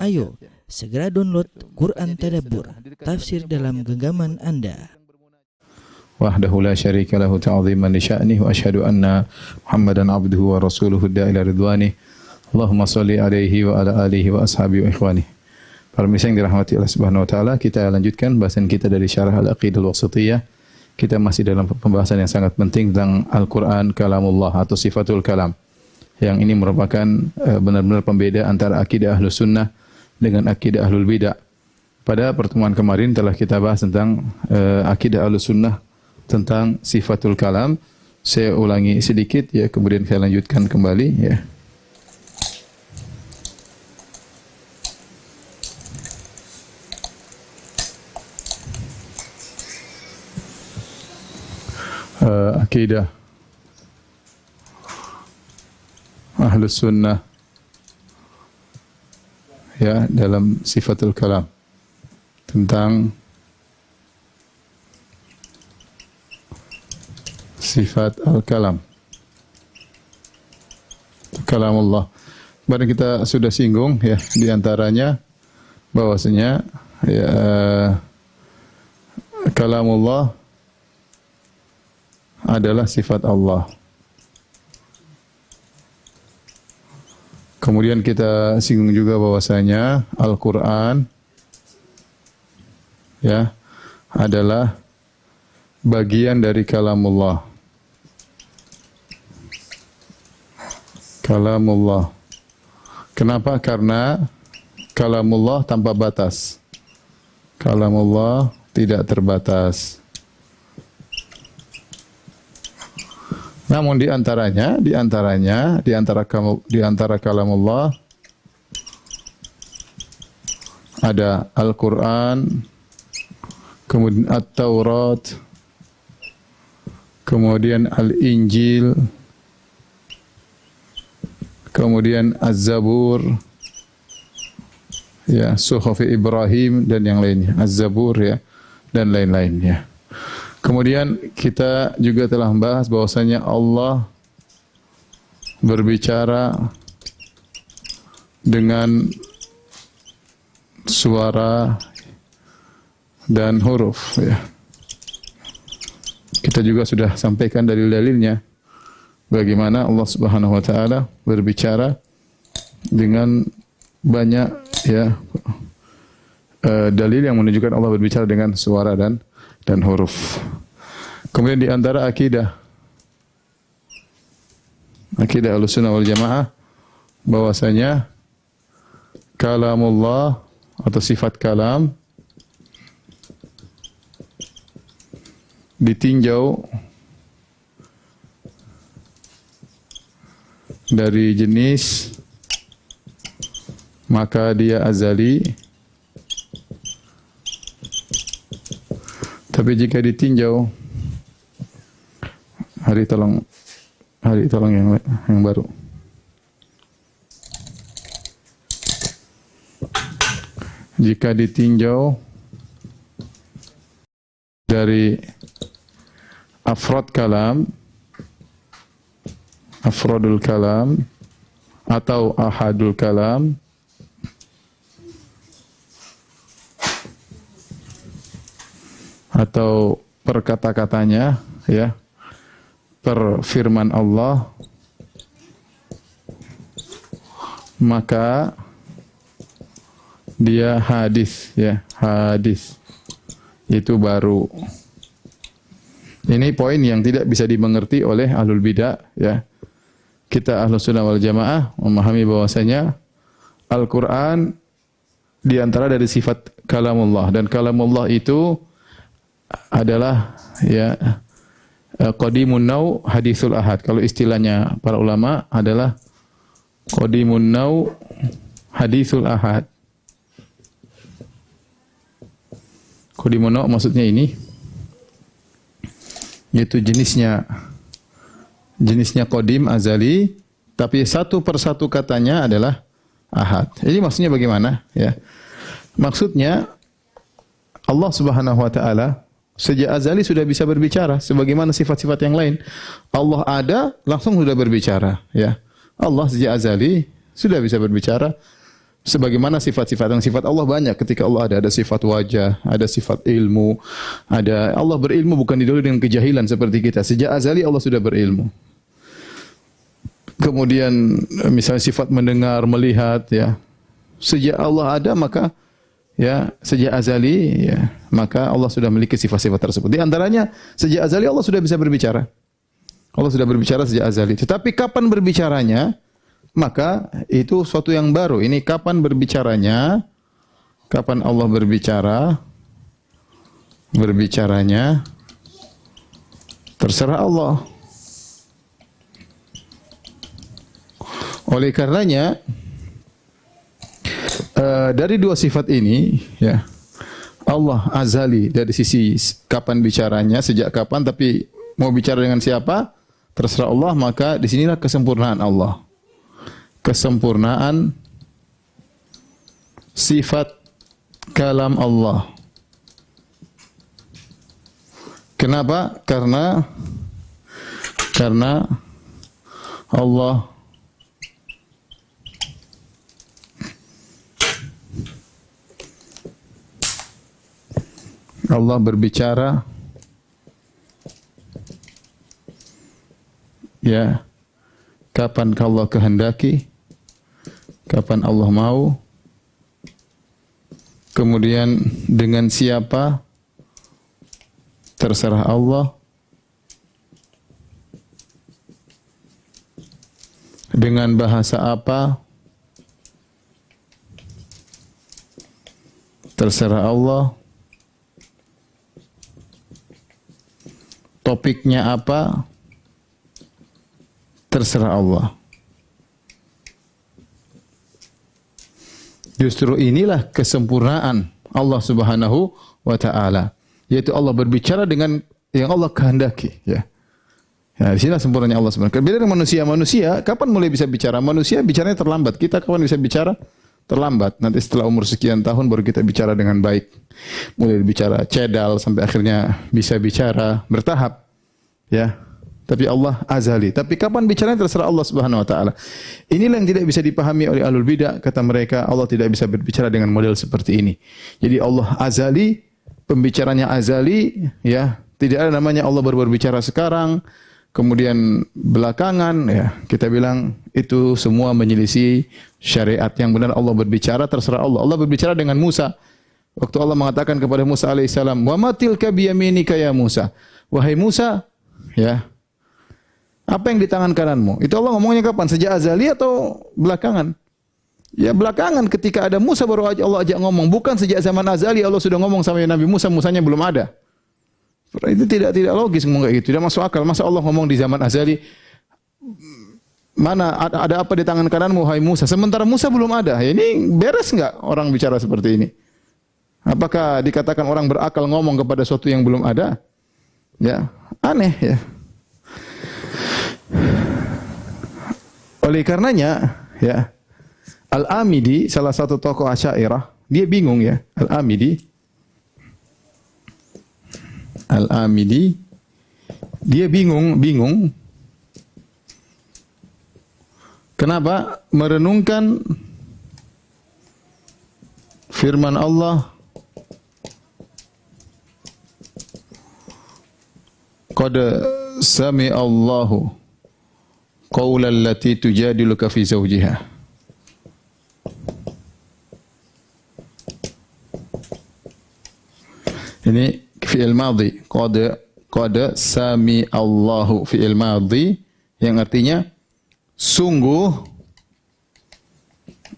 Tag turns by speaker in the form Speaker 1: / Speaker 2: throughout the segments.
Speaker 1: Ayo, segera download Quran Tadabbur, tafsir dalam genggaman Anda.
Speaker 2: Wahdahu la syarika lahu ta'ziman li sya'nihi wa asyhadu anna Muhammadan abduhu wa rasuluhu ila ridwanih. Allahumma shalli alaihi wa ala alihi wa ashabihi wa ikhwani. Para pemirsa yang dirahmati Allah Subhanahu wa taala, kita lanjutkan bahasan kita dari Syarah Al-Aqidah Al-Wasithiyah. Kita masih dalam pembahasan yang sangat penting tentang Al-Qur'an kalamullah atau sifatul kalam. Yang ini merupakan benar-benar pembeda antara akidah Ahlus Sunnah dengan akidah Ahlul Bidah. Pada pertemuan kemarin telah kita bahas tentang akidah Ahlus Sunnah tentang sifatul kalam. Saya ulangi sedikit ya, kemudian saya lanjutkan kembali ya. Akidah Ahlus Sunnah ya dalam sifatul kalam, tentang sifat al-kalam, kalamullah. Kemarin kita sudah singgung ya, diantaranya bahwasanya ya, kalamullah adalah sifat Allah. Kemudian kita singgung juga bahwasanya Al-Quran ya adalah bagian dari kalamullah. Kalamullah. Kenapa? Karena kalamullah tanpa batas. Kalamullah tidak terbatas. Namun di antara kalamullah ada Al-Quran, kemudian At-Taurat, kemudian Al-Injil, kemudian Az-Zabur, ya, Suhuf Ibrahim dan yang lainnya, Az-Zabur ya, dan lain-lainnya. Kemudian kita juga telah membahas bahwasanya Allah berbicara dengan suara dan huruf ya. Kita juga sudah sampaikan dalil-dalilnya bagaimana Allah Subhanahu wa taala berbicara dengan banyak ya dalil yang menunjukkan Allah berbicara dengan suara dan huruf. Kemudian di antara akidah Ahlussunnah wal Jamaah bahwasanya kalamullah atau sifat kalam ditinjau dari jenis, maka dia azali. Tapi jika ditinjau, hari tolong yang baru. Jika ditinjau dari afrad kalam, afradul kalam atau ahadul kalam, atau per kata-katanya ya, per firman Allah, maka dia hadis ya, hadis itu baru. Ini poin yang tidak bisa dimengerti oleh Ahlul Bidah ya. Kita Ahlus Sunnah wal Jamaah memahami bahwasanya Al-Qur'an diantara dari sifat kalamullah, dan kalamullah itu adalah ya qadimun nau hadisul ahad. Kalau istilahnya para ulama adalah qadimun nau hadisul ahad. Qadimun nau maksudnya ini, yaitu jenisnya qadim azali, tapi satu persatu katanya adalah ahad. Jadi maksudnya bagaimana ya? Maksudnya Allah Subhanahu wa taala sejak azali sudah bisa berbicara sebagaimana sifat-sifat yang lain. Allah ada langsung sudah berbicara ya. Allah sejak azali sudah bisa berbicara sebagaimana sifat-sifat yang sifat Allah banyak. Ketika Allah ada sifat wajah, ada sifat ilmu, ada Allah berilmu bukan didahului dengan kejahilan seperti kita. Sejak azali Allah sudah berilmu. Kemudian misalnya sifat mendengar, melihat, ya. Sejak Allah ada maka ya sejak azali ya maka Allah sudah memiliki sifat-sifat tersebut. Di antaranya sejak azali Allah sudah bisa berbicara. Allah sudah berbicara sejak azali. Tetapi kapan berbicaranya? Maka itu suatu yang baru. Ini kapan berbicaranya? Kapan Allah berbicara? Berbicaranya terserah Allah. Oleh karenanya dari dua sifat ini ya Allah azali dari sisi kapan bicaranya, sejak kapan, tapi mau bicara dengan siapa terserah Allah. Maka disinilah kesempurnaan Allah, kesempurnaan sifat kalam Allah. Kenapa? Karena Allah berbicara ya kapan Allah kehendaki, kapan Allah mau, kemudian dengan siapa terserah Allah, dengan bahasa apa terserah Allah, topiknya apa terserah Allah. Justru inilah kesempurnaan Allah Subhanahu wa taala, yaitu Allah berbicara dengan yang Allah kehendaki, ya. Ya, di sinilah sempurnanya Allah Subhanahu wa taala. Beda dengan manusia, kapan mulai bisa bicara? Manusia bicaranya terlambat. Kita kapan bisa bicara? Terlambat. Nanti setelah umur sekian tahun baru kita bicara dengan baik. Mulai bicara cedal sampai akhirnya bisa bicara bertahap. Ya. Tapi Allah azali. Tapi kapan bicaranya terserah Allah Subhanahu wa taala. Inilah yang tidak bisa dipahami oleh ahlul bidah. Kata mereka Allah tidak bisa berbicara dengan model seperti ini. Jadi Allah azali, pembicaranya azali, ya. Tidak ada namanya Allah baru berbicara sekarang, kemudian belakangan, ya. Kita bilang itu semua menyelisih syariat. Yang benar Allah berbicara terserah Allah. Allah berbicara dengan Musa. Waktu Allah mengatakan kepada Musa alaihissalam, "Wa ma tilka biyaminika ya Musa?" Wahai Musa, ya. Apa yang di tangan kananmu? Itu Allah ngomongnya kapan? Sejak azali atau belakangan? Ya belakangan, ketika ada Musa baru Allah ajak ngomong. Bukan sejak zaman azali Allah sudah ngomong sama Nabi Musa, Musanya belum ada. Itu tidak logis ngomong kayak gitu. Tidak masuk akal. Masa Allah ngomong di zaman azali, mana ada apa di tangan kananmu hai Musa? Sementara Musa belum ada. Ya, ini beres enggak orang bicara seperti ini? Apakah dikatakan orang berakal ngomong kepada sesuatu yang belum ada? Ya, aneh ya. Oleh karenanya, ya, Al-Amidi, salah satu tokoh Asy'ariyah, dia bingung ya, Al-Amidi, dia bingung. Kenapa? Merenungkan firman Allah, qad sami Allahu qaulal lati tujadiluka fi zawjiha. Ini fi'il madhi, qad sami Allahu, fi'il madhi yang artinya sungguh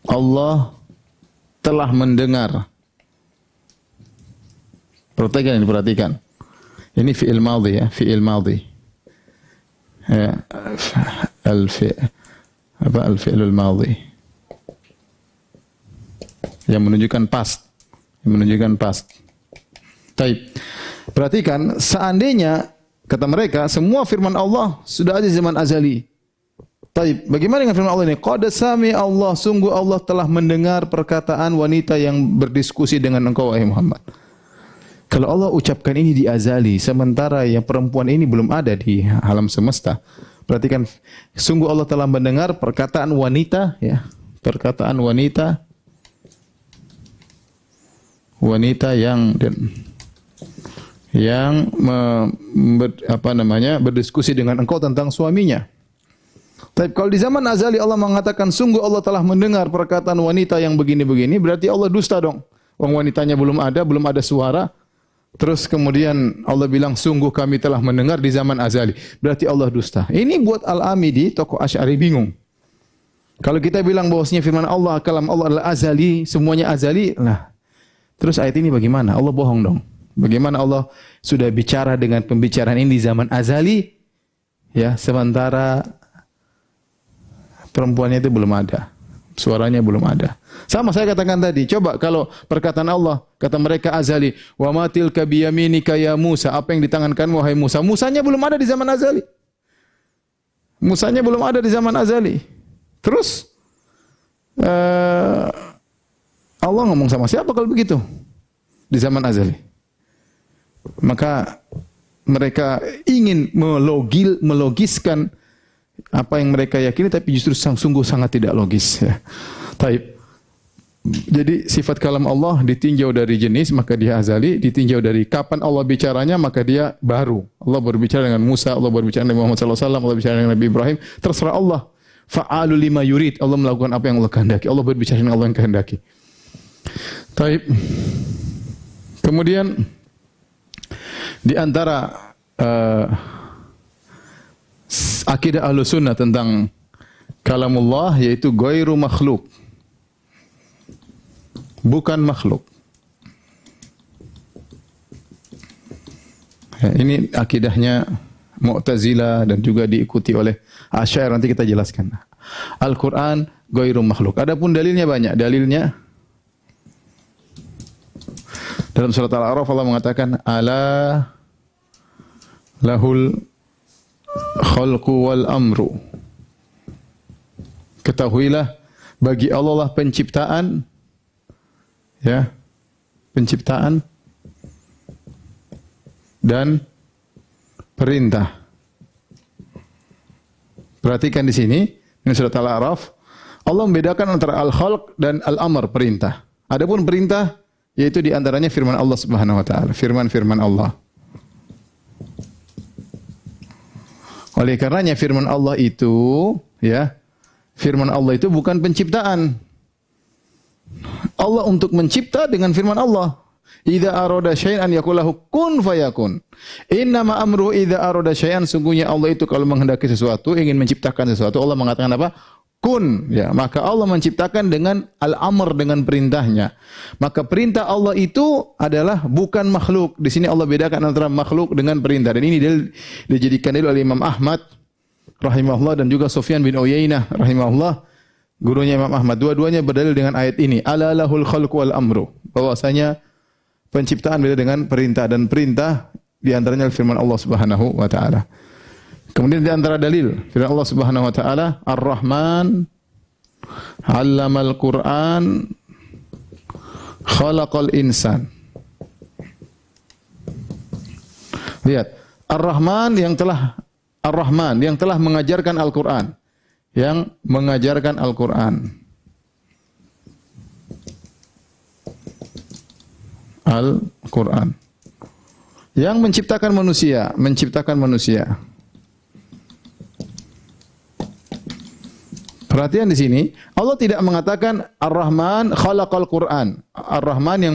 Speaker 2: Allah telah mendengar. Perhatikan. Ini fi'il madhi ya, fi'il madhi. Ya, al-fi'lul madhi yang menunjukkan past, Baik. Perhatikan, seandainya kata mereka semua firman Allah sudah ada di zaman azali. Baik, bagaimana dengan firman Allah ini? Qad sami Allah, sungguh Allah telah mendengar perkataan wanita yang berdiskusi dengan engkau wahai Muhammad. Kalau Allah ucapkan ini di azali, sementara yang perempuan ini belum ada di alam semesta. Perhatikan, sungguh Allah telah mendengar perkataan wanita, ya, perkataan wanita wanita yang berdiskusi dengan engkau tentang suaminya. Tapi kalau di zaman azali Allah mengatakan sungguh Allah telah mendengar perkataan wanita yang begini-begini, berarti Allah dusta dong. Wong wanitanya belum ada suara. Terus kemudian Allah bilang sungguh kami telah mendengar di zaman azali. Berarti Allah dusta. Ini buat Al-Amidi, tokoh Asy'ari bingung. Kalau kita bilang bahwasanya firman Allah, kalam Allah adalah azali, semuanya azali, nah. Terus ayat ini bagaimana? Allah bohong dong. Bagaimana Allah sudah bicara dengan pembicaraan ini di zaman azali, ya, sementara perempuannya itu belum ada. Suaranya belum ada. Sama saya katakan tadi, coba kalau perkataan Allah, kata mereka azali, wa matil kabiyaminika ya Musa, apa yang di tangan kamu wahai Musa? Musanya belum ada di zaman azali. Musanya belum ada di zaman azali. Terus Allah ngomong sama siapa kalau begitu? Di zaman azali. Maka mereka ingin melogiskan apa yang mereka yakini, tapi justru sungguh sangat tidak logis. Ya. Taib. Jadi sifat kalam Allah ditinjau dari jenis, maka dia azali. Ditinjau dari kapan Allah bicaranya, maka dia baru. Allah berbicara dengan Musa, Allah berbicara dengan Muhammad SAW, Allah berbicara dengan Nabi Ibrahim. Terserah Allah. Fa'alu lima yurid. Allah melakukan apa yang Allah kehendaki. Allah berbicara dengan Allah yang kehendaki. Taib. Kemudian di antara akidah Ahlussunnah tentang kalamullah yaitu ghairu makhluk. Bukan makhluk. Ya, ini akidahnya Mu'tazilah dan juga diikuti oleh Asy'ari, nanti kita jelaskan. Al-Qur'an ghairu makhluk. Adapun dalilnya banyak. Dalilnya dalam surat Al-A'raf Allah mengatakan ala lahul khalqu wal amru. Ketahuilah bagi Allah lah penciptaan, ya, penciptaan dan perintah. Perhatikan di sini, ini surat Al-A'raf, Allah membedakan antara al-khalq dan al-amr, perintah. Adapun perintah yaitu di antaranya firman Allah Subhanahu wa taala, firman-firman Allah. Oleh karenanya firman Allah itu, ya, firman Allah itu bukan penciptaan. Allah untuk mencipta dengan firman Allah. Idza arada syai'an yaqulahu kun fayakun. Innama amruhu idza arada syai'an, sungguhnya Allah itu kalau menghendaki sesuatu, ingin menciptakan sesuatu, Allah mengatakan apa? Kun, ya, maka Allah menciptakan dengan al-amr, dengan perintahnya. Maka perintah Allah itu adalah bukan makhluk. Di sini Allah bedakan antara makhluk dengan perintah. Dan ini dijadikan dalil oleh Imam Ahmad rahimahullah dan juga Sufyan bin Uyainah rahimahullah, gurunya Imam Ahmad. Dua-duanya berdalil dengan ayat ini, ala lahul khalqu wal amru. Bahwasanya penciptaan beda dengan perintah, dan perintah di antaranya firman Allah Subhanahu wa taala. Kemudian di antara dalil firman Allah Subhanahu wa taala, Ar-Rahman 'allamal Qur'an khalaqal insan. Lihat, Ar-Rahman yang telah mengajarkan Al-Qur'an, yang mengajarkan Al-Qur'an. Al-Qur'an. Yang menciptakan manusia. Perhatian di sini, Allah tidak mengatakan Ar-Rahman khalaqal Qur'an. Ar-Rahman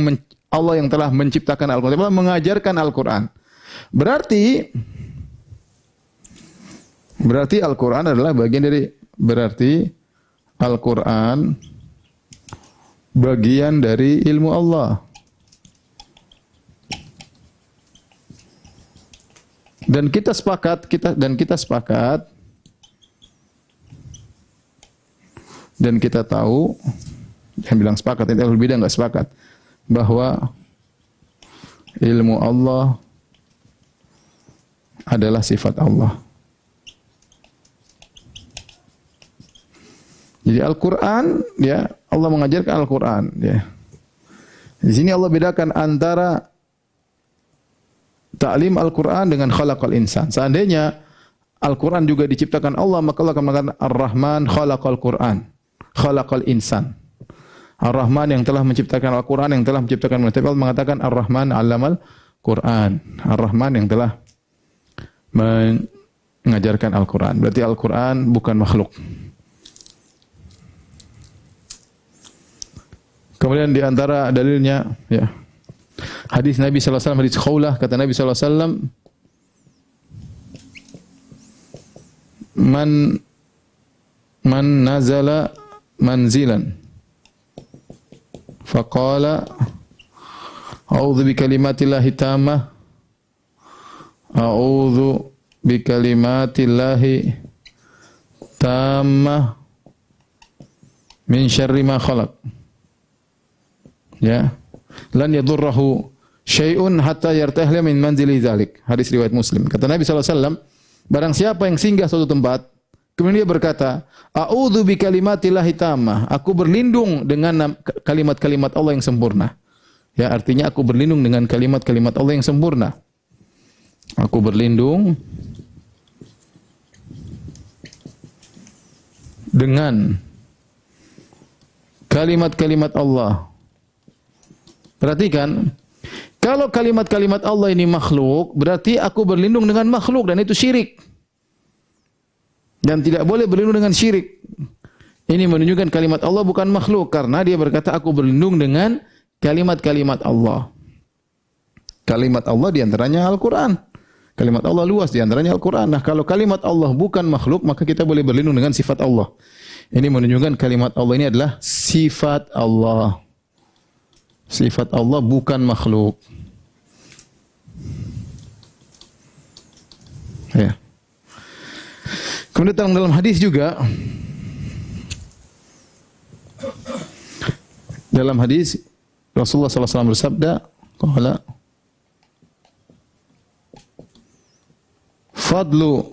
Speaker 2: Allah yang telah menciptakan Al-Qur'an, Allah mengajarkan Al-Qur'an. Berarti Al-Qur'an adalah bagian dari, berarti Al-Qur'an bagian dari ilmu Allah. Dan kita sepakat dan kita tahu, yang bilang sepakat, yang ahlul bidah enggak sepakat, bahwa ilmu Allah adalah sifat Allah. Jadi Al-Qur'an, ya, Allah mengajarkan Al-Qur'an, ya. Di sini Allah bedakan antara ta'lim Al-Qur'an dengan khalaqal insan. Seandainya Al-Qur'an juga diciptakan Allah, maka Allah akan mengatakan Ar-Rahman khalaqal Qur'an, khalaqal insan. Ar-Rahman yang telah menciptakan Al-Quran, yang telah menciptakan manusia. Allah mengatakan Ar-Rahman 'allamal Quran. Ar-Rahman yang telah mengajarkan Al-Quran. Berarti Al-Quran bukan makhluk. Kemudian di antara dalilnya, ya, hadis Nabi sallallahu alaihi wasallam, hadis Khawlah, kata Nabi sallallahu alaihi wasallam, man nazala manzilan faqala a'udzu bikalimatillahi tammah a'udzu bikalimatillahi tammah min syarri ma khalaq, ya, lan yadurruhu syai'un hatta yartahila min manzili dzalik. Hadis riwayat Muslim. Kata Nabi sallallahu alaihi wasallam, barang siapa yang singgah suatu tempat, kemudian dia berkata, a'udzu bikalimatillahi tammah, aku berlindung dengan kalimat-kalimat Allah yang sempurna. Ya, artinya aku berlindung dengan kalimat-kalimat Allah yang sempurna. Aku berlindung dengan kalimat-kalimat Allah. Perhatikan, kalau kalimat-kalimat Allah ini makhluk, berarti aku berlindung dengan makhluk, dan itu syirik. Dan tidak boleh berlindung dengan syirik. Ini menunjukkan kalimat Allah bukan makhluk, karena dia berkata aku berlindung dengan kalimat-kalimat Allah. Kalimat Allah diantaranya Al-Quran. Kalimat Allah luas, diantaranya Al-Quran. Nah, kalau kalimat Allah bukan makhluk, maka kita boleh berlindung dengan sifat Allah. Ini menunjukkan kalimat Allah ini adalah sifat Allah. Sifat Allah bukan makhluk. Ya. Kemudian dalam hadis juga, dalam hadis Rasulullah SAW bersabda, qala fadlu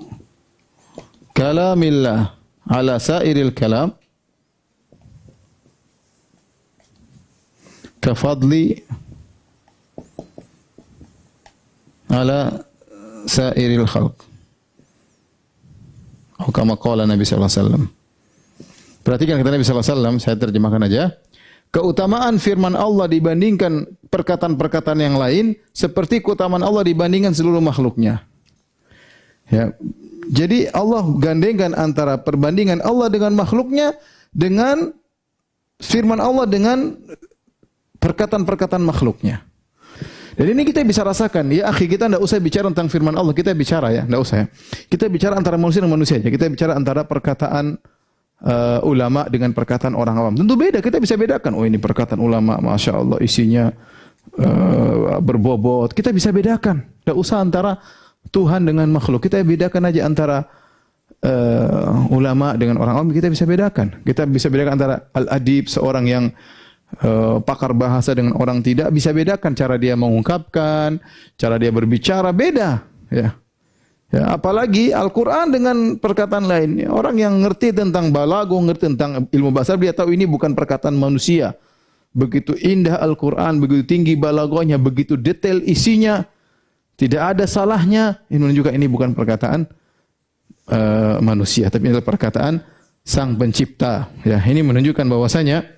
Speaker 2: kalamillah ala sairil kalam kafadli ala sairil khalq. Kama qala Nabi sallallahu alaihi wasallam. Perhatikan kata Nabi sallallahu alaihi wasallam, saya terjemahkan aja. Keutamaan firman Allah dibandingkan perkataan-perkataan yang lain seperti keutamaan Allah dibandingkan seluruh makhluknya. Ya. Jadi Allah gandengkan antara perbandingan Allah dengan makhluknya dengan firman Allah dengan perkataan-perkataan makhluknya. Dan ini kita bisa rasakan, ya akhi, kita tidak usah bicara tentang firman Allah, kita bicara, ya, tidak usah, ya. Kita bicara antara manusia dan manusia aja. Kita bicara antara perkataan ulama dengan perkataan orang awam. Tentu beda, kita bisa bedakan. Oh, ini perkataan ulama, masya Allah, isinya berbobot. Kita bisa bedakan. Tidak usah antara Tuhan dengan makhluk. Kita bedakan aja antara ulama dengan orang awam. Kita bisa bedakan. Kita bisa bedakan antara al-adib, seorang yang pakar bahasa, dengan orang tidak, bisa bedakan cara dia mengungkapkan, cara dia berbicara, beda, ya. Ya, apalagi Al-Quran dengan perkataan lainnya. Orang yang ngerti tentang balaghah, ngerti tentang ilmu bahasa, dia tahu ini bukan perkataan manusia. Begitu indah Al-Quran, begitu tinggi balaghahnya, begitu detail isinya, tidak ada salahnya. Ini menunjukkan ini bukan perkataan manusia, tapi ini adalah perkataan Sang Pencipta. Ya, ini menunjukkan bahwasanya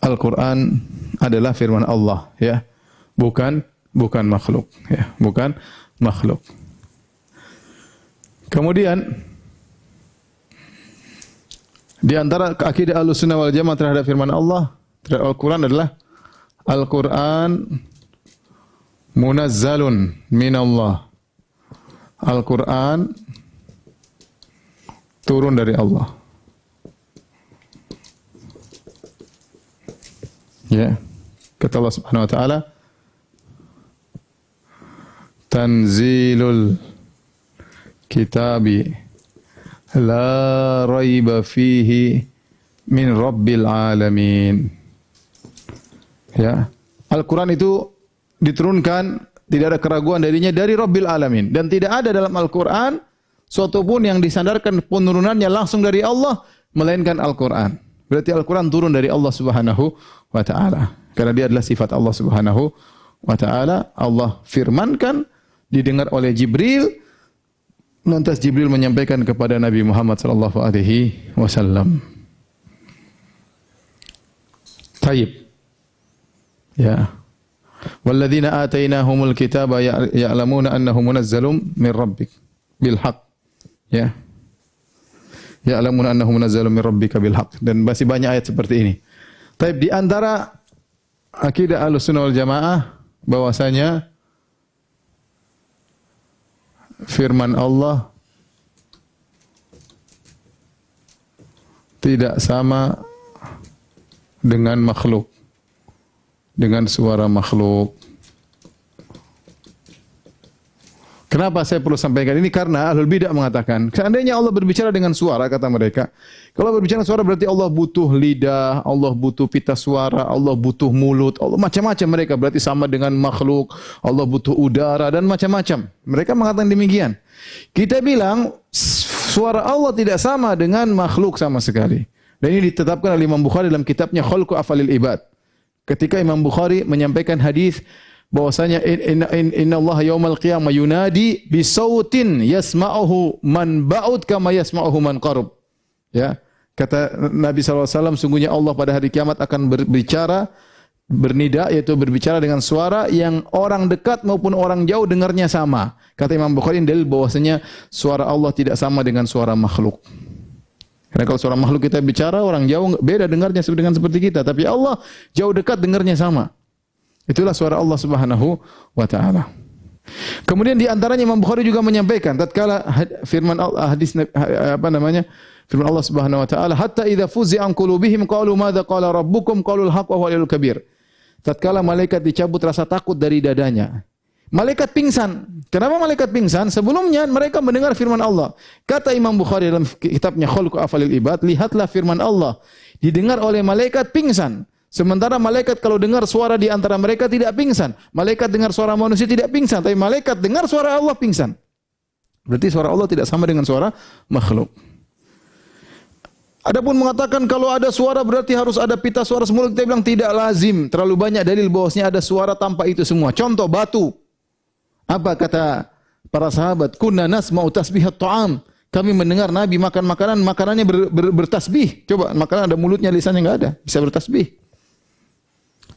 Speaker 2: Al-Quran adalah firman Allah, ya, bukan makhluk, ya, bukan makhluk. Kemudian di antara akidah Ahlussunnah wal Jamaah terhadap firman Allah, terhadap Al-Quran adalah Al-Quran munazzalun minallah. Al-Quran turun dari Allah. Ya. Kata Allah Subhanahu wa taala, tanzilul kitabi la raiba fihi min rabbil alamin. Ya. Al-Quran itu diturunkan, tidak ada keraguan darinya, dari Rabbil Alamin. Dan tidak ada dalam Al-Quran suatu pun yang disandarkan penurunannya langsung dari Allah, melainkan Al-Quran. Berarti Al-Quran turun dari Allah Subhanahu wa ta'ala. Karena dia adalah sifat Allah Subhanahu wa ta'ala. Allah firmankan, didengar oleh Jibril, Lantas Jibril menyampaikan kepada Nabi Muhammad sallallahu alaihi wasallam. Taib. Ya. Walladzina atainahumul kitaba ya'lamuna annahu munazzalun min rabbik bil haqq. Ya. Ya'lamuna annahu munazzalun min rabbika bil haqq. Dan masih banyak ayat seperti ini. Taib, di antara akidah Ahlussunnah wal Jamaah bahwasanya firman Allah tidak sama dengan makhluk, dengan suara makhluk. Kenapa saya perlu sampaikan ini? Karena Ahlul Bidah mengatakan, seandainya Allah berbicara dengan suara, kata mereka, kalau berbicara dengan suara berarti Allah butuh lidah, Allah butuh pita suara, Allah butuh mulut, Allah macam-macam mereka, berarti sama dengan makhluk, Allah butuh udara dan macam-macam. Mereka mengatakan demikian. Kita bilang suara Allah tidak sama dengan makhluk sama sekali. Dan ini ditetapkan oleh Imam Bukhari dalam kitabnya Khalqu Afalil Ibad. Ketika Imam Bukhari menyampaikan hadis bahwasanya inna Allah yaumal qiyamah yunadi bi sautin yasma'uhu man ba'ud kama yasma'uhu man qarub. Ya, kata Nabi SAW, sungguhnya Allah pada hari kiamat akan berbicara, bernida, yaitu berbicara dengan suara yang orang dekat maupun orang jauh dengarnya sama. Kata Imam Bukhari, dalil bahwasanya suara Allah tidak sama dengan suara makhluk. Karena kalau suara makhluk kita bicara, orang jauh beda dengarnya dengan seperti kita, tapi Allah jauh dekat dengarnya sama. Itulah suara Allah Subhanahu wa taala. Kemudian di antaranya Imam Bukhari juga menyampaikan tatkala firman Allah, hadis firman Allah Subhanahu wa taala, hatta idza fuzi'a an qulubihim qalu madza qala rabbukum qalul haqq wa huwal kabir. Tatkala malaikat dicabut rasa takut dari dadanya. Malaikat pingsan. Kenapa malaikat pingsan? Sebelumnya mereka mendengar firman Allah. Kata Imam Bukhari dalam kitabnya Khalqu Afalil Ibad, lihatlah firman Allah didengar oleh malaikat pingsan. Sementara malaikat kalau dengar suara di antara mereka tidak pingsan. Malaikat dengar suara manusia tidak pingsan, tapi malaikat dengar suara Allah pingsan. Berarti suara Allah tidak sama dengan suara makhluk. Adapun mengatakan kalau ada suara berarti harus ada pita suara semula, kita bilang tidak lazim. Terlalu banyak dalil bahwasanya ada suara tanpa itu semua. Contoh batu. Apa kata para sahabat? Kunna nasma'u tasbihat ta'am. Kami mendengar Nabi makan makanan, makanannya bertasbih. Coba, makanan ada mulutnya, lisannya enggak ada, bisa bertasbih.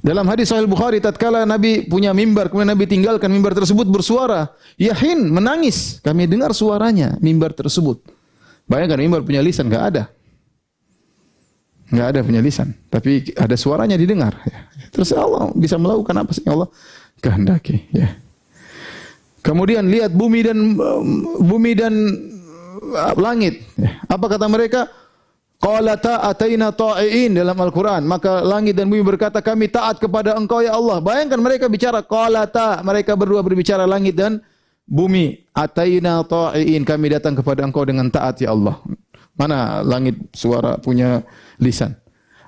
Speaker 2: Dalam hadis Sahih Bukhari, tatkala Nabi punya mimbar, kemudian Nabi tinggalkan mimbar tersebut bersuara, yahin, menangis. Kami dengar suaranya, mimbar tersebut. Bayangkan mimbar punya lisan, enggak ada. Enggak ada punya lisan, tapi ada suaranya didengar. Terus Allah bisa melakukan apa sih Allah kehendaki. Ya. Kemudian lihat bumi dan langit. Apa kata mereka? Qalata ataina ta'iin dalam Al-Quran. Maka langit dan bumi berkata, kami taat kepada engkau ya Allah. Bayangkan mereka bicara qalata. Mereka berdua berbicara, langit dan bumi. Ataina ta'iin, kami datang kepada engkau dengan taat ya Allah. Mana langit suara punya lisan?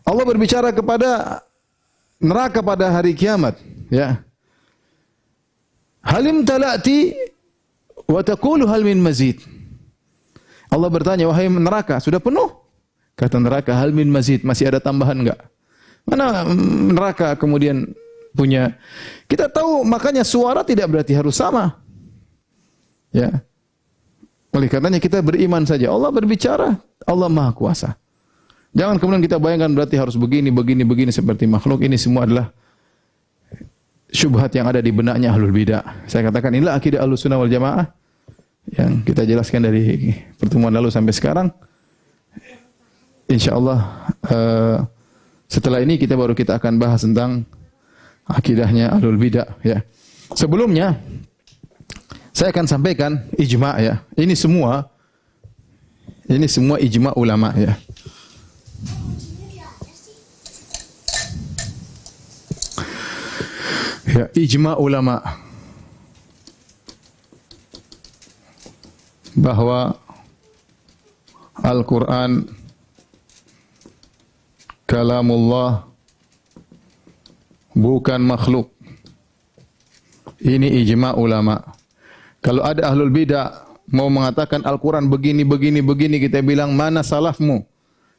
Speaker 2: Allah berbicara kepada neraka pada hari kiamat. Ya. Halim talati wa taqulu hal min mazid. Allah bertanya, wahai neraka, sudah penuh? Kata neraka, hal min mazid, masih ada tambahan enggak? Mana neraka kemudian punya? Kita tahu makanya suara tidak berarti harus sama. Ya. Oleh karenanya kita beriman saja. Allah berbicara, Allah Maha Kuasa. Jangan kemudian kita bayangkan berarti harus begini seperti makhluk. Ini semua adalah syubhat yang ada di benaknya Ahlul Bidah. Saya katakan inilah akidah Ahlussunnah wal Jamaah yang kita jelaskan dari pertemuan lalu sampai sekarang. InsyaAllah setelah ini kita akan bahas tentang akidahnya Ahlul Bidah. Ya. Sebelumnya saya akan sampaikan ijma' ya. Ini semua ijma' ulama ya. Ya, ijma' ulama bahwa Al-Quran kalamullah, bukan makhluk. Ini ijma' ulama. Kalau ada Ahlul Bidah mau mengatakan Al-Quran begini, kita bilang mana salafmu?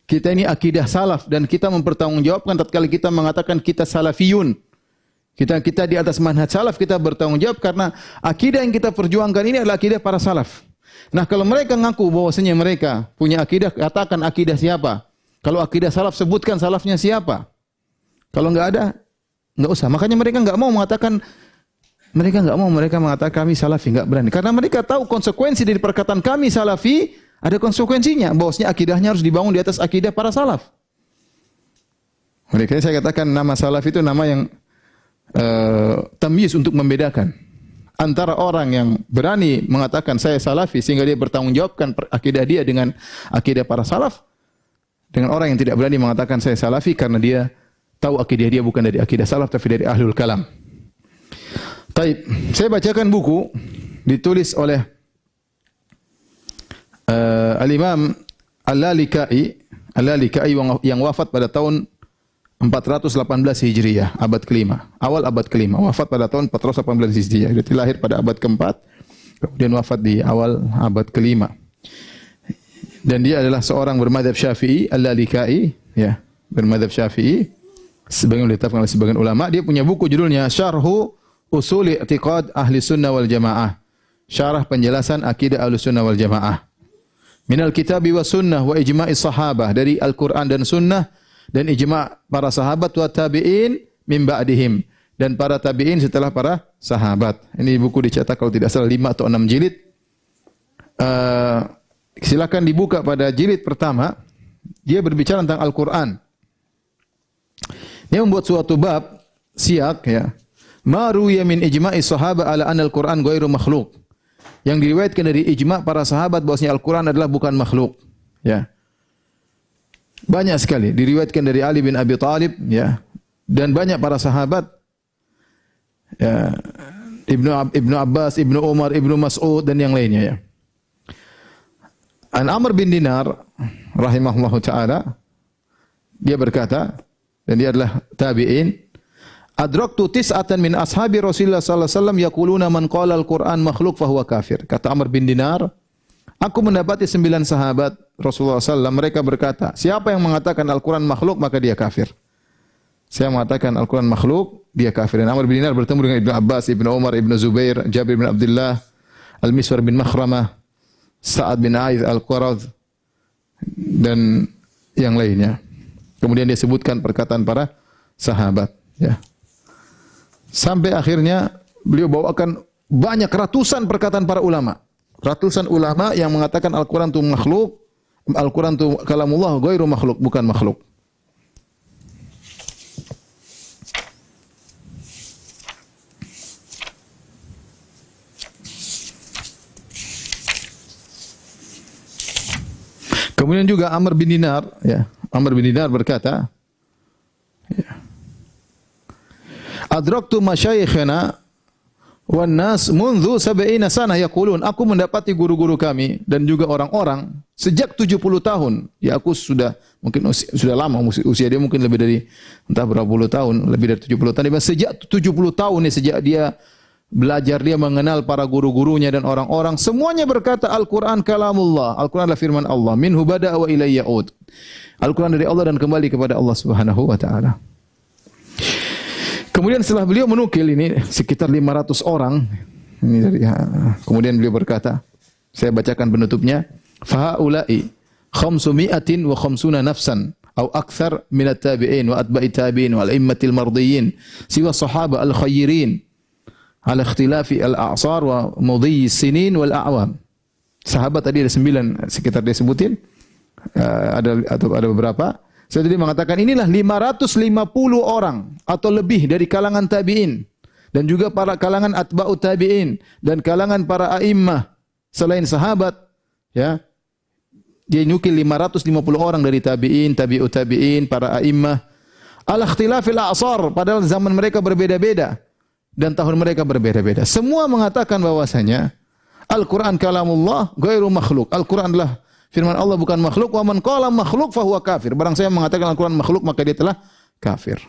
Speaker 2: Kita ini akidah salaf dan kita mempertanggungjawabkan tatkala kita mengatakan kita salafiyun. Kita di atas manhaj salaf, kita bertanggung jawab karena akidah yang kita perjuangkan ini adalah akidah para salaf. Nah, kalau mereka ngaku bahwasanya mereka punya akidah, katakan akidah siapa? Kalau akidah salaf, sebutkan salafnya siapa? Kalau enggak ada, enggak usah. Makanya mereka enggak mau mengatakan, mereka mengatakan kami salafi, enggak berani. Karena mereka tahu konsekuensi dari perkataan kami salafi, ada konsekuensinya. Bahwasanya akidahnya harus dibangun di atas akidah para salaf. Mereka, saya katakan nama salaf itu nama yang tamyiz, untuk membedakan antara orang yang berani mengatakan saya salafi sehingga dia bertanggungjawabkan akidah dia dengan akidah para salaf, dengan orang yang tidak berani mengatakan saya salafi karena dia tahu akidah dia bukan dari akidah salaf tapi dari ahlul kalam. Taib, saya bacakan buku ditulis oleh Al-Imam Al-Lalikai yang wafat pada tahun 418 Hijriyah, abad kelima. Awal abad kelima, wafat pada tahun 418 Hijriyah. Dia lahir pada abad keempat, kemudian wafat di awal abad kelima. Dan dia adalah seorang bermadzhab Syafi'i, Al-Lalikai, ya, bermadzhab Syafi'i. Sebagian ditetapkan oleh sebagian ulama. Dia punya buku judulnya Syarhu Usuli I'tiqad Ahli Sunnah wal Jamaah. Syarah penjelasan akidah Ahli Sunnah wal Jamaah. Minal kitabi wa sunnah wa ijma'i sahabah, dari Al-Quran dan sunnah dan ijma' para sahabat, wa tabi'in min ba'dihim, dan para tabi'in setelah para sahabat. Ini buku dicetak kalau tidak salah 5 atau 6 jilid. Silakan dibuka pada jilid pertama. Dia berbicara tentang Al-Quran. Dia membuat suatu bab siyak, ya. Ma ruwiya min ijma'i sahabah ala anna al-Quran ghairu makhluk. Yang diriwayatkan dari ijma' para sahabat bahwasanya Al-Quran adalah bukan makhluk, ya. Banyak sekali diriwayatkan dari Ali bin Abi Thalib, ya, dan banyak para sahabat, ya, Ibnu Abbas, Ibnu Umar, Ibnu Mas'ud dan yang lainnya, ya. An Amr bin Dinar rahimahullahu taala, dia berkata, dan dia adalah tabi'in, adraktu tis'atan min ashabi Rasulullah sallallahu alaihi wasallam yaquluna man qala al-Qur'an makhluk fahuwa kafir. Kata Amr bin Dinar, aku mendapati 9 sahabat Rasulullah SAW, mereka berkata, siapa yang mengatakan Al-Quran makhluk, maka dia kafir. Saya mengatakan Al-Quran makhluk, dia kafir. Dan Amr bin Dinar bertemu dengan Ibnu Abbas, Ibnu Umar, Ibnu Zubair, Jabir bin Abdullah, Al-Miswar bin Makhramah, Sa'ad bin Aiz Al-Quradh, dan yang lainnya. Kemudian dia sebutkan perkataan para sahabat, ya. Sampai akhirnya beliau bawakan banyak, ratusan perkataan para ulama. Ratusan ulama yang mengatakan Al-Quran itu makhluk, Al-Quran itu kalamullah, ghairu makhluk, bukan makhluk. Kemudian juga Amr bin Dinar, ya, Amr bin Dinar berkata, ya, adraktu masyayikhana wan nas mundu 70 sanah yaqulun, aku mendapati guru-guru kami dan juga orang-orang sejak 70 tahun. Ya, aku sudah mungkin sudah lama, usia dia mungkin lebih dari entah berapa puluh tahun, lebih dari 70 tahun. Sejak 70 tahun nih, sejak dia belajar, dia mengenal para guru-gurunya dan orang-orang, semuanya berkata Al-Qur'an kalamullah. Al-Qur'an adalah firman Allah. Minhu bada'a wa ilayya ya'ud. Al-Qur'an dari Allah dan kembali kepada Allah Subhanahu wa taala. Kemudian setelah beliau menukil ini sekitar 500 orang, ini dari, kemudian beliau berkata, saya bacakan penutupnya, fahaula'i khamsumi'atin wa khamsuna nafsan atau akthar min at-tabi'in wa atba'i tabi'in wal a'immatil mardiyyin siwa sahaba al-khayrin ala ikhtilafi al-a'sar wa mudhi sinin wal a'wam. Sahabat tadi ada 9 sekitar dia sebutin, ada beberapa. Saya tadi mengatakan inilah 550 orang atau lebih dari kalangan tabi'in dan juga para kalangan atba'ut tabi'in dan kalangan para a'immah selain sahabat, ya. Dia nyukil 550 orang dari tabi'in, tabi'ut tabi'in, para a'immah. Al-ikhtilafil a'sar, padahal zaman mereka berbeda-beda dan tahun mereka berbeda-beda. Semua mengatakan bahwasanya Al-Quran kalamullah ghairu makhluk. Al-Quran adalah firman Allah, bukan makhluk. Wa man qala makhluk fahuwa kafir. Barang saya mengatakan Al-Quran makhluk, maka dia telah kafir.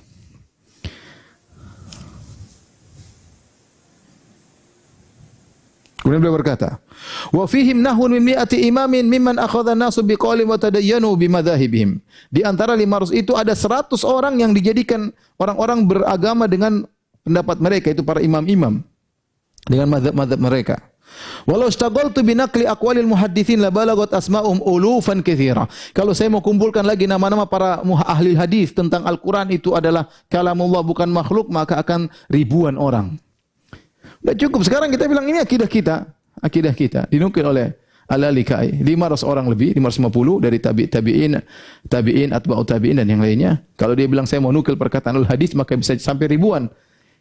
Speaker 2: Kemudian beliau berkata, wa fihim nahwun min mi'ati imamin mimman akhadha an-nasu biqaulin wa tadayyanu bimadzahibihim. Di antara 500 itu ada 100 orang yang dijadikan orang-orang beragama dengan pendapat mereka, itu para imam-imam, dengan mazhab-mazhab mereka. Walau istaghaltu binaqli aqwalil muhadditsin la balagat asma'um ulufan katsira. Kalau saya mau kumpulkan lagi nama-nama para ahli hadis tentang Al-Qur'an itu adalah kalamullah bukan makhluk, maka akan ribuan orang. Sudah cukup. Sekarang kita bilang ini akidah kita. Akidah kita dinukil oleh Al-Lalikai 500 orang lebih, 550 dari tabi'in, atba'ut tabi'in dan yang lainnya. Kalau dia bilang saya mau nukil perkataan al-hadis, maka bisa sampai ribuan.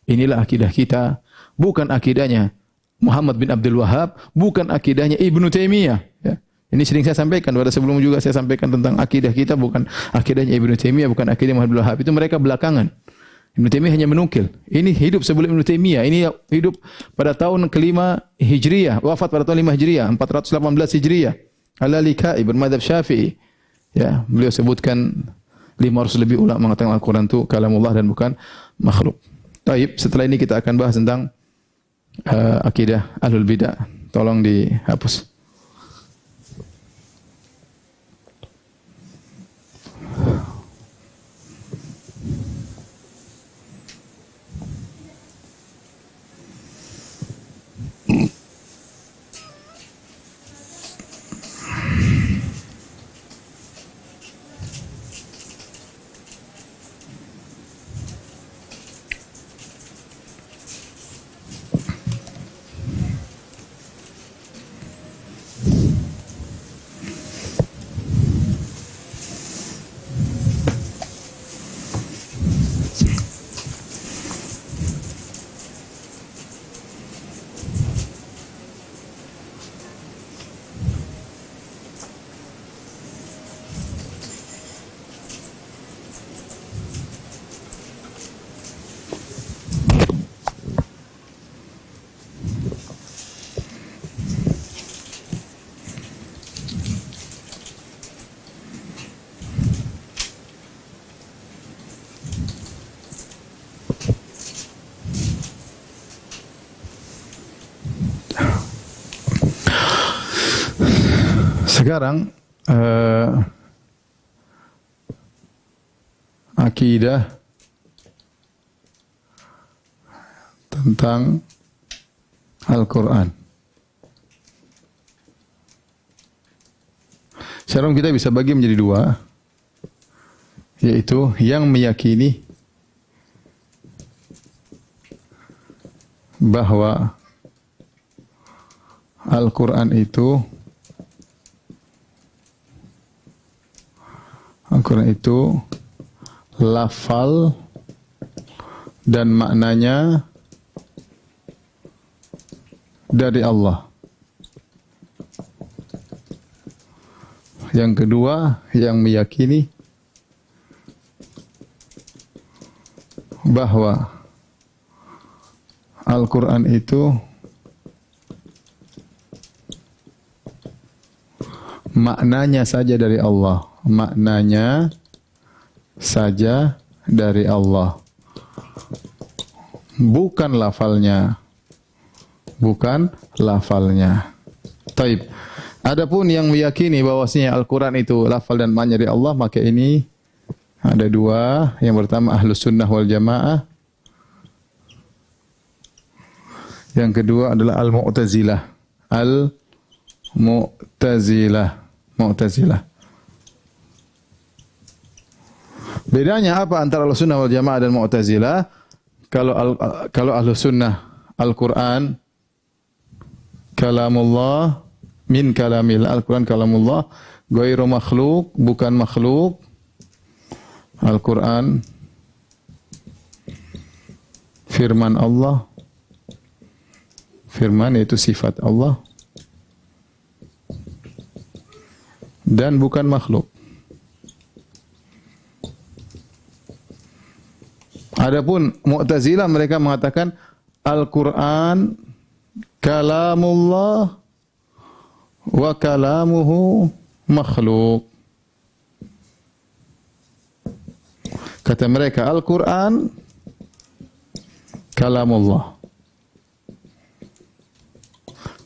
Speaker 2: Inilah akidah kita, bukan akidahnya Muhammad bin Abdul Wahhab, bukan akidahnya Ibnu Taimiyah. Ya. Ini sering saya sampaikan, pada sebelum juga saya sampaikan tentang akidah kita, bukan akidahnya Ibnu Taimiyah, bukan akidah Muhammad bin Abdul Wahhab. Itu mereka belakangan. Ibnu Taimiyah hanya menukil. Ini hidup sebelum Ibnu Taimiyah. Ini hidup pada tahun ke-5 Hijriyah, wafat pada tahun 5 Hijriyah, 418 Hijriyah. Al-Lalikai bermadzhab Syafi'i. Ya, beliau sebutkan 500 lebih ulama mengatakan Al-Qur'an itu kalamullah dan bukan makhluk. Baik, setelah ini kita akan bahas tentang akidah ahlul bidah. Tolong dihapus. Sekarang akidah tentang Al-Quran. Sekarang kita bisa bagi menjadi dua, yaitu yang meyakini bahwa Al-Quran itu lafal dan maknanya dari Allah. Yang kedua, yang meyakini bahwa Al-Quran itu maknanya saja dari Allah. Maknanya saja dari Allah. Bukan lafalnya. Bukan lafalnya. Taib. Adapun yang meyakini bahwasanya Al-Quran itu lafal dan maknanya dari Allah, maka ini ada dua. Yang pertama Ahlus Sunnah wal Jamaah. Yang kedua adalah Al-Mu'tazilah. Mu'tazilah. Bedanya apa antara Ahlus Sunnah wal Jamaah dan Mu'tazilah? Kalau Ahlus Sunnah Al-Quran kalamullah min kalamil, Al-Quran kalamullah ghairu makhluk, bukan makhluk. Al-Quran firman Allah. Firman yaitu sifat Allah dan bukan makhluk. Adapun Mu'tazilah mereka mengatakan Al-Quran kalamullah wa kalamuhu makhluk. Kata mereka Al-Quran kalamullah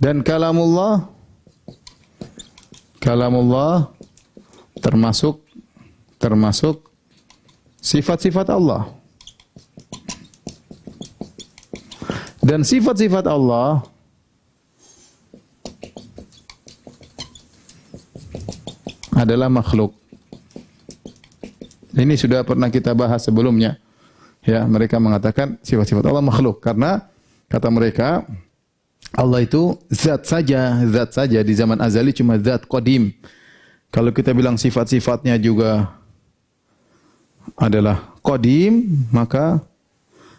Speaker 2: dan kalamullah termasuk sifat-sifat Allah. Dan sifat-sifat Allah adalah makhluk. Ini sudah pernah kita bahas sebelumnya. Ya, mereka mengatakan sifat-sifat Allah makhluk karena kata mereka Allah itu zat saja di zaman azali cuma zat qadim. Kalau kita bilang sifat-sifatnya juga adalah qadim, maka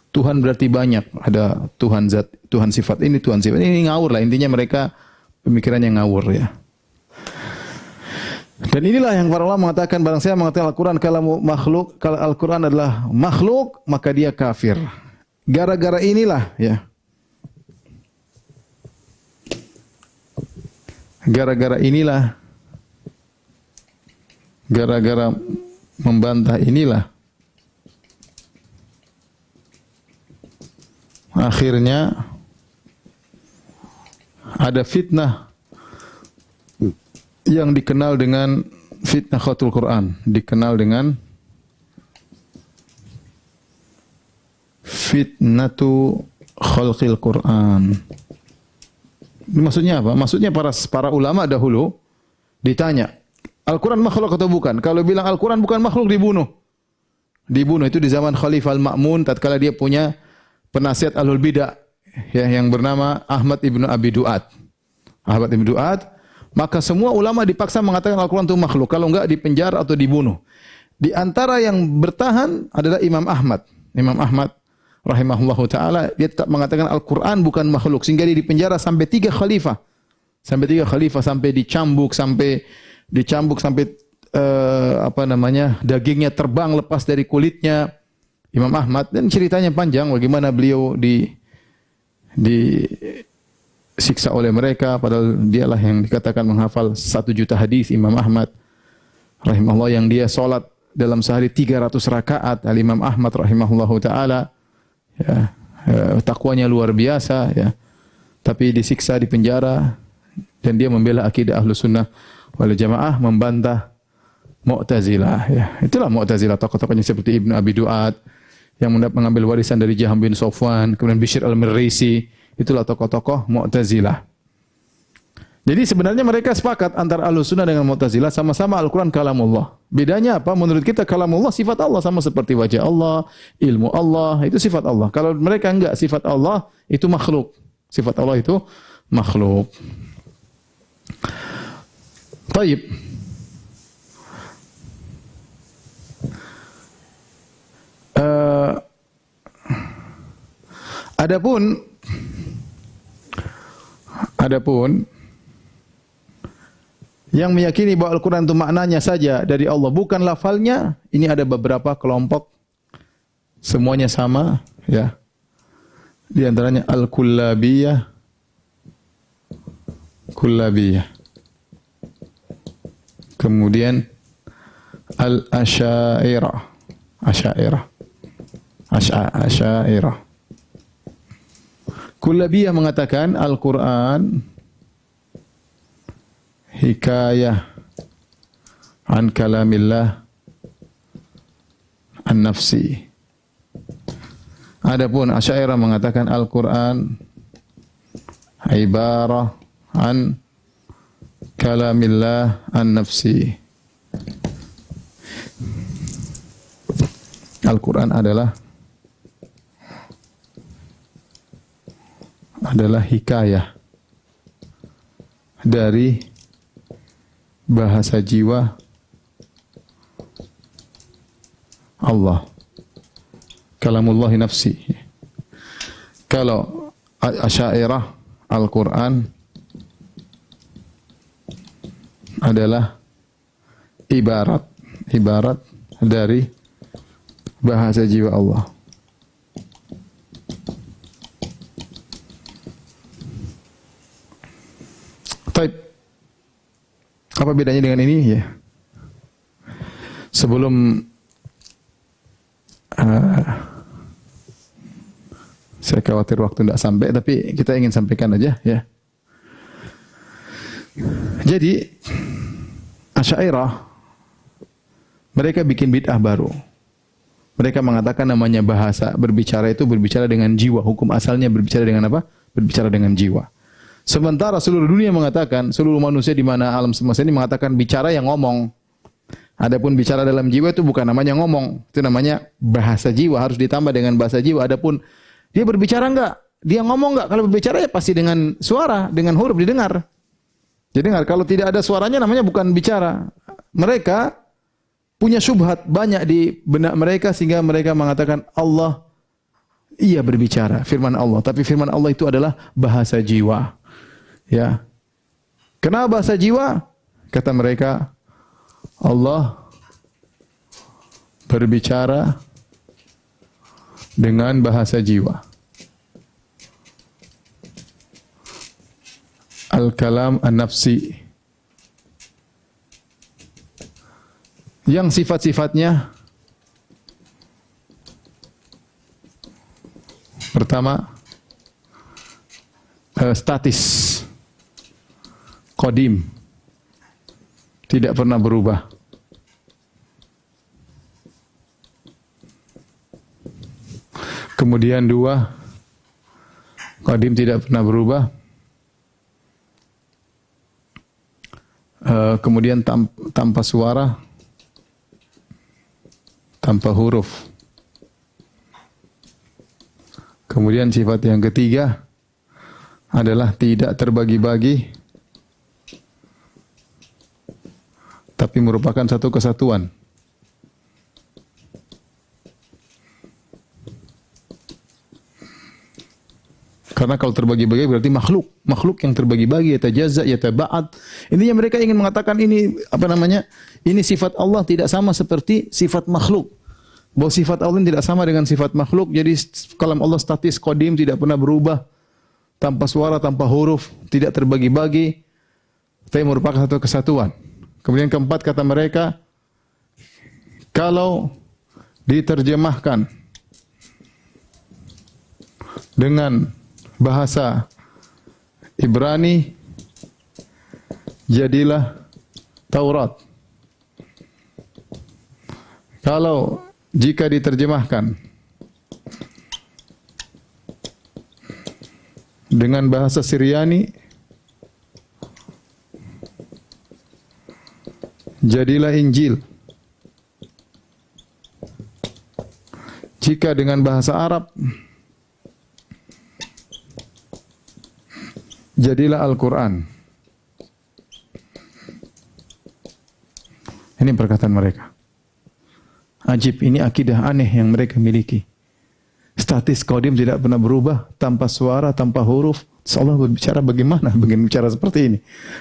Speaker 2: Tuhan berarti banyak. Ada Tuhan zat, Tuhan sifat ini, Tuhan sifat ini, ngawur lah. Intinya mereka pemikirannya ngawur ya. Dan inilah yang para ulama mengatakan, barang saya mengatakan Al-Quran kalau makhluk, kalau Al-Quran adalah makhluk, maka dia kafir. Gara-gara inilah ya. Gara-gara inilah, gara-gara membantah inilah, akhirnya ada fitnah yang dikenal dengan fitnah khatul Quran, dikenal dengan fitnatu khalqil Quran. Ini maksudnya apa? Maksudnya para ulama dahulu ditanya, Al-Quran makhluk atau bukan? Kalau bilang Al-Quran bukan makhluk, dibunuh. Dibunuh itu di zaman Khalifah Al-Ma'mun tatkala dia punya penasihat Ahlul Bidah ya, yang bernama Ahmad ibnu Abi Duat. Ahmad ibnu Duat, maka semua ulama dipaksa mengatakan Al-Quran itu makhluk. Kalau enggak dipenjara atau dibunuh. Di antara yang bertahan adalah Imam Ahmad. Imam Ahmad rahimahullahu taala, dia tetap mengatakan Al-Quran bukan makhluk, sehingga dia dipenjara sampai 3 khalifah. Sampai dicambuk sampai dagingnya terbang lepas dari kulitnya Imam Ahmad, dan ceritanya panjang bagaimana beliau disiksa oleh mereka, padahal dialah yang dikatakan menghafal 1 juta hadis. Imam Ahmad rahimahullah, yang dia salat dalam sehari 300 rakaat. Al-Imam Ahmad rahimahullahu taala ya, takwanya luar biasa ya, tapi disiksa, dipenjara, dan dia membela akidah Ahlus Sunnah wal Jamaah, membantah Mu'tazilah ya. Itulah Mu'tazilah, tokoh-tokohnya seperti Ibnu Abi Duat yang mengambil warisan dari Jaham bin Safwan, kemudian Bishr al-Marisi, itulah tokoh-tokoh Mu'tazilah. Jadi sebenarnya mereka sepakat antara Ahlus Sunnah dengan Mu'tazilah, sama-sama Al-Quran kalamullah. Bedanya apa? Menurut kita kalamullah sifat Allah, sama seperti wajah Allah, ilmu Allah, itu sifat Allah. Kalau mereka enggak, sifat Allah itu makhluk. Sifat Allah itu makhluk. Taib. Adapun yang meyakini bahwa Al-Quran itu maknanya saja dari Allah, bukan lafalnya, ini ada beberapa kelompok, semuanya sama ya. Di antaranya Al-Kullabiyah, kemudian Al-Asy'ariyah, Asy'ariyah. Kullabiyah mengatakan Al-Quran hikayah an kalamillah an-nafsi. Adapun Asy'ariyah mengatakan Al-Quran ibarah an kalamillah an-nafsi. Al-Quran adalah hikayah dari bahasa jiwa Allah, kalamullahi nafsi. Kalau Asy'ariyah, Al-Quran adalah ibarat dari bahasa jiwa Allah. Baik. Apa bedanya dengan ini ya? Sebelum saya khawatir waktu tidak sampai, tapi kita ingin sampaikan aja ya. Jadi Asy'ariyah mereka bikin bid'ah baru. Mereka mengatakan namanya bahasa, berbicara itu berbicara dengan jiwa. Hukum asalnya berbicara dengan apa? Berbicara dengan jiwa. Sementara seluruh dunia mengatakan, seluruh manusia di mana alam semesta ini mengatakan bicara yang ngomong. Adapun bicara dalam jiwa itu bukan namanya ngomong, itu namanya bahasa jiwa, harus ditambah dengan bahasa jiwa. Adapun dia berbicara enggak? Dia ngomong enggak? Kalau berbicara ya pasti dengan suara, dengan huruf didengar. Didengar. Kalau tidak ada suaranya namanya bukan bicara. Mereka punya syubhat banyak di benak mereka sehingga mereka mengatakan Allah iya berbicara, firman Allah, tapi firman Allah itu adalah bahasa jiwa. Ya. Kenapa bahasa jiwa? Kata mereka, Allah berbicara dengan bahasa jiwa. Al-kalam an-nafsi. Yang sifat-sifatnya pertama statis. Qadim, tidak pernah berubah. Kemudian dua, qadim tidak pernah berubah. Kemudian tanpa suara, tanpa huruf. Kemudian sifat yang ketiga adalah tidak terbagi-bagi, tapi merupakan satu kesatuan. Karena kalau terbagi-bagi berarti makhluk. Makhluk yang terbagi-bagi, yatajazza, yataba'ad. Intinya mereka ingin mengatakan ini, ini sifat Allah tidak sama seperti sifat makhluk. Bahwa sifat Allah tidak sama dengan sifat makhluk. Jadi kalam Allah statis, qadim, tidak pernah berubah. Tanpa suara, tanpa huruf, tidak terbagi-bagi. Tapi merupakan satu kesatuan. Kemudian keempat kata mereka, kalau diterjemahkan dengan bahasa Ibrani, jadilah Taurat. Kalau jika diterjemahkan dengan bahasa Syriani, jadilah Injil. Jika dengan bahasa Arab, jadilah Al-Quran. Ini perkataan mereka. Ajib, ini akidah aneh yang mereka miliki. Statis qadim tidak pernah berubah, tanpa suara, tanpa huruf. Allah berbicara bagaimana? Bagaimana bicara seperti ini?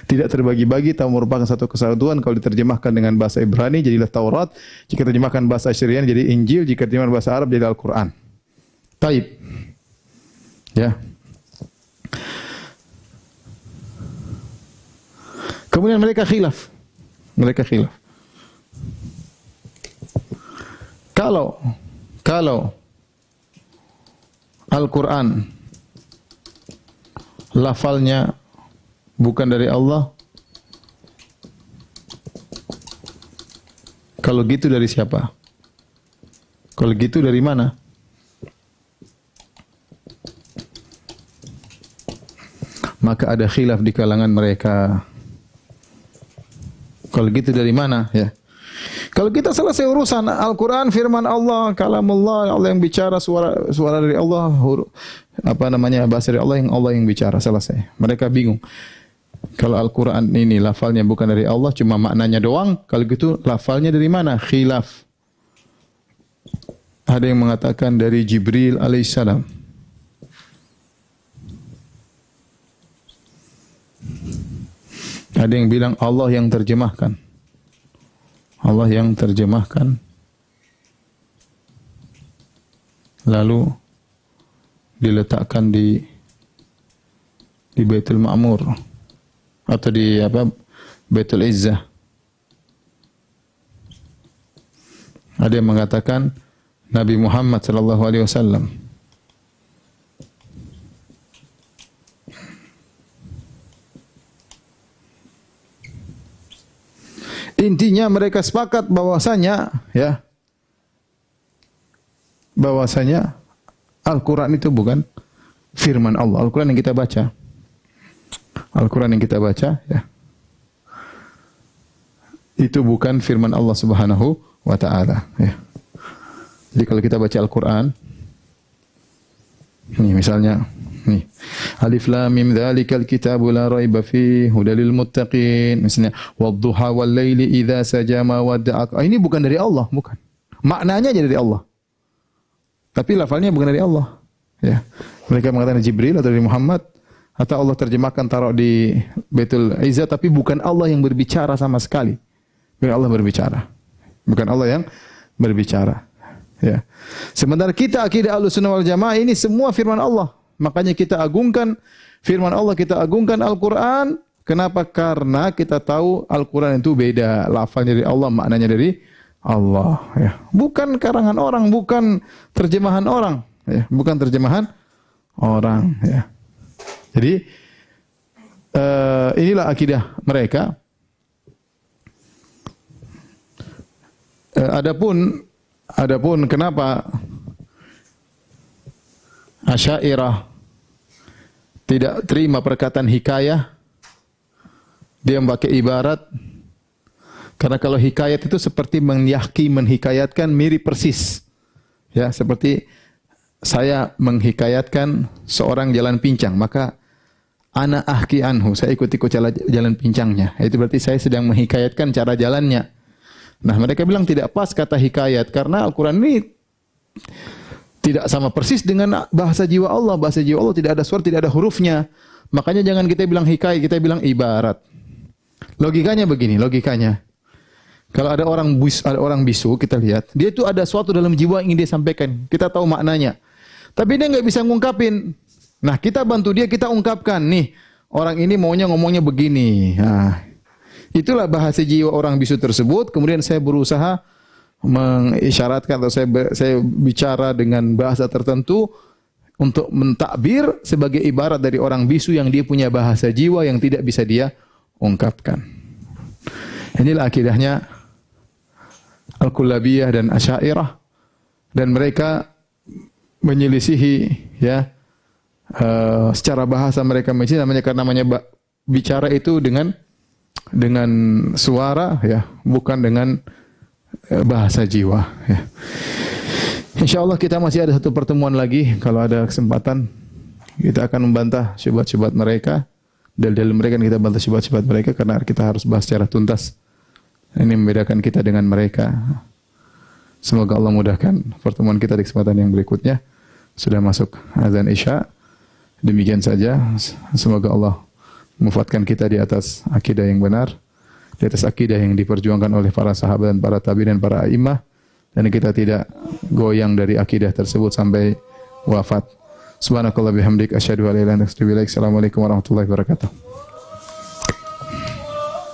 Speaker 2: Tidak terbagi-bagi, tahu merupakan satu kesatuan. Kalau diterjemahkan dengan bahasa Ibrani, jadilah Taurat. Jika diterjemahkan bahasa Syriani, jadi Injil. Jika diterjemahkan bahasa Arab, jadi Al-Quran. Taib. Ya. Kemudian mereka khilaf. Mereka khilaf. Kalau Al-Quran lafalnya bukan dari Allah, kalau gitu dari siapa? Kalau gitu dari mana? Maka ada khilaf di kalangan mereka. Kalau gitu dari mana? Ya. Kalau kita selesai urusan Al-Quran, firman Allah, kalamullah, Allah yang bicara, suara dari Allah, bahasa dari Allah yang bicara, selesai. Mereka bingung. Kalau Al-Quran ini lafalnya bukan dari Allah, cuma maknanya doang, kalau gitu lafalnya dari mana? Khilaf. Ada yang mengatakan dari Jibril alaihissalam. Ada yang bilang Allah yang terjemahkan. Allah yang terjemahkan. Lalu diletakkan di Baitul Ma'mur atau di Baitul Izzah. Ada yang mengatakan Nabi Muhammad sallallahu alaihi wasallam. Intinya mereka sepakat bahwasanya Al-Quran itu bukan firman Allah. Al-Quran yang kita baca. Al-Quran yang kita baca, ya, itu bukan firman Allah Subhanahu wa Ta'ala. Ya. Jadi kalau kita baca Al-Quran, nih misalnya, nih, Alif Lam Mim Dzalikal Kitabu La Raiba Fihi Hudal lil Muttaqin. Misalnya, Wadduha wal Laili Idza Saja ma wadda'ak. Ini bukan dari Allah, bukan. Maknanya aja dari Allah. Tapi lafalnya bukan dari Allah. Ya. Mereka mengatakan Jibril atau dari Muhammad, atau Allah terjemahkan taruh di Baitul Izzah, tapi bukan Allah yang berbicara sama sekali. Bukan Allah berbicara. Bukan Allah yang berbicara. Ya. Sementara kita akidah Ahlussunnah wal Jamaah ini semua firman Allah. Makanya kita agungkan firman Allah, kita agungkan Al-Quran. Kenapa? Karena kita tahu Al-Quran itu beda. Lafalnya dari Allah, maknanya dari Allah. Ya. Bukan karangan orang, bukan terjemahan orang. Ya. Bukan terjemahan orang. Ya. Jadi inilah akidah mereka. Adapun kenapa Asy'ariyah tidak terima perkataan hikayah, dia memakai ibarat, karena kalau hikayat itu seperti menghikayatkan mirip persis. Ya, seperti saya menghikayatkan seorang jalan pincang, maka ana ahki anhu, saya ikut-ikut jalan pincangnya. Itu berarti saya sedang menghikayatkan cara jalannya. Nah, mereka bilang tidak pas kata hikayat karena Al-Quran ini tidak sama persis dengan bahasa jiwa Allah. Bahasa jiwa Allah tidak ada suara, tidak ada hurufnya. Makanya jangan kita bilang hikayat, kita bilang ibarat. Logikanya begini, logikanya. Kalau ada orang bisu, kita lihat, dia itu ada suatu dalam jiwa yang ingin dia sampaikan. Kita tahu maknanya. Tapi dia nggak bisa ngungkapin. Nah, kita bantu dia, kita ungkapkan. Nih, orang ini maunya ngomongnya begini. Nah, itulah bahasa jiwa orang bisu tersebut. Kemudian saya berusaha mengisyaratkan atau saya bicara dengan bahasa tertentu untuk mentakbir sebagai ibarat dari orang bisu yang dia punya bahasa jiwa yang tidak bisa dia ungkapkan. Inilah akidahnya Al-Kullabiyah dan Asy'ariyah, dan mereka menyelisihi ya secara bahasa mereka namanya bicara itu dengan suara ya, bukan dengan bahasa jiwa ya. Insyaallah kita masih ada satu pertemuan lagi, kalau ada kesempatan kita akan membantah syubhat-syubhat mereka. Dalil mereka kita bantah syubhat-syubhat mereka karena kita harus bahas secara tuntas. Ini membedakan kita dengan mereka. Semoga Allah mudahkan pertemuan kita di kesempatan yang berikutnya. Sudah masuk azan Isya. Demikian saja. Semoga Allah memufatkan kita di atas akidah yang benar, di atas akidah yang diperjuangkan oleh para sahabat dan para tabi'in dan para a'immah, dan kita tidak goyang dari akidah tersebut sampai wafat. Subhanakallah bihamdik asyhadu an la ilaha illa anta astaghfiruka wa atubu ilaik. Assalamualaikum warahmatullahi wabarakatuh.